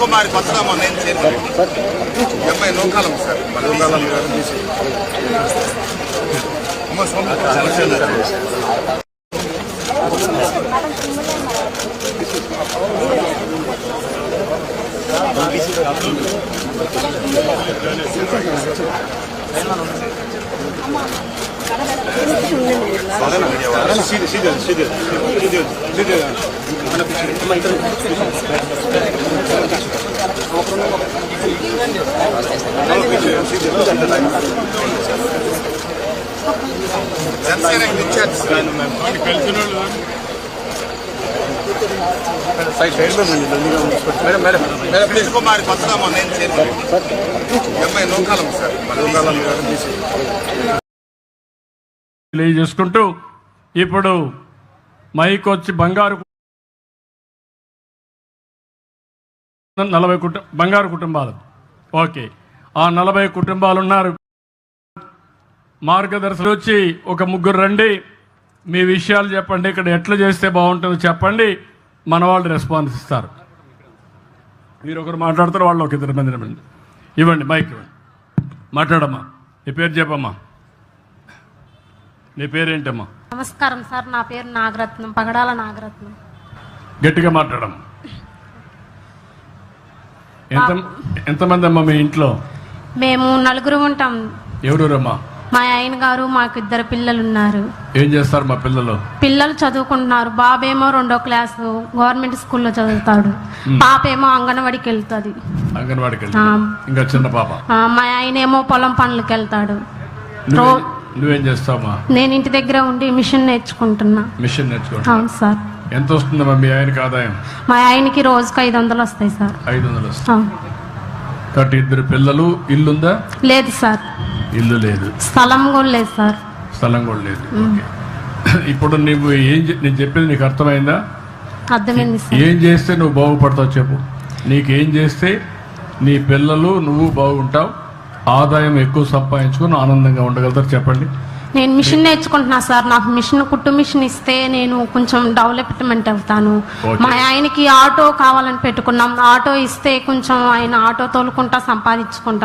కుమారి కొత్తగా నేను అమ్మాయి నూకాలం సార్ కుమారి కొత్తగా నేను అమ్మాయి నూకాలం సార్ తెలియజేసుకుంటూ ఇప్పుడు మైక్ వచ్చి బంగారు 40 బంగారు కుటుంబాలు. ఓకే, ఆ 40 కుటుంబాలు ఉన్నారు. మార్గదర్శకులు వచ్చి ఒక ముగ్గురు రండి, మీ విషయాలు చెప్పండి, ఇక్కడ ఎట్లా చేస్తే బాగుంటుందో చెప్పండి, మన వాళ్ళు రెస్పాన్స్ ఇస్తారు. మీరు ఒకరు మాట్లాడతారు, వాళ్ళు ఒక 2 మంది ఇవ్వండి, మైక్ ఇవ్వండి, మాట్లాడమ్మా. నీ పేరు చెప్పమ్మా. నీ పేరేంటమ్మా? నమస్కారం సార్, నా పేరు నాగరత్నం, పగడాల నాగరత్నం. గట్టిగా మాట్లాడమ్మా. ఎంతమంది అమ్మా మీ ఇంట్లో? మేము 4 ఉంటాం. ఎవరమ్మా? మా ఆయన గారు, మాకు 2 పిల్లలు ఉన్నారు. ఏం చేస్తారు మా పిల్లలు? పిల్లలు చదువుకుంటున్నారు. బాబేమో 2వ క్లాసు గవర్నమెంట్ స్కూల్లో చదువుతాడు, పాపేమో అంగన్వాడికి వెళ్తుంది. ఇంకా చిన్న పాప. మా ఆయన ఏమో పొలం పనులకు వెళ్తాడు. నువ్వేం చేస్తావా? నేను ఇంటి దగ్గర ఉండి మిషన్ నేర్చుకుంటున్నా. మిషన్ నేర్చుకుంటా? అవును సార్. ఎంత వస్తుందమ్మా మీ ఆయనకి ఆదాయం? మా ఆయనకి రోజుకి 500 వస్తాయి సార్. 500 వస్తాయి. 2 పిల్లలు. ఇల్లుందా? లేదు సార్. ఇల్లు లేదు. స్థలం కూడా లేదు సార్. స్థలం కూడా లేదు. ఇప్పుడు నువ్వు నేను చెప్పేది నీకు అర్థమైందా? అర్థమైంది సార్. ఏం చేస్తే నువ్వు బాగుపడతావు చెప్పు. నీకేం చేస్తే నీ పిల్లలు నువ్వు బాగుంటావు, ఆదాయం ఎక్కువ సంపాదించుకుని ఆనందంగా ఉండగలుగుతారు చెప్పండి. నేను మిషన్ నేర్చుకుంటున్నా సార్. నాకు మిషన్, కుట్టు మిషన్ ఇస్తే నేను కొంచెం డెవలప్మెంట్ అవుతాను. మా ఆయనకి ఆటో కావాలని పెట్టుకున్నాం. ఆటో ఇస్తే కొంచెం ఆయన ఆటో తోలుకుంటా సంపాదించుకుంటాం.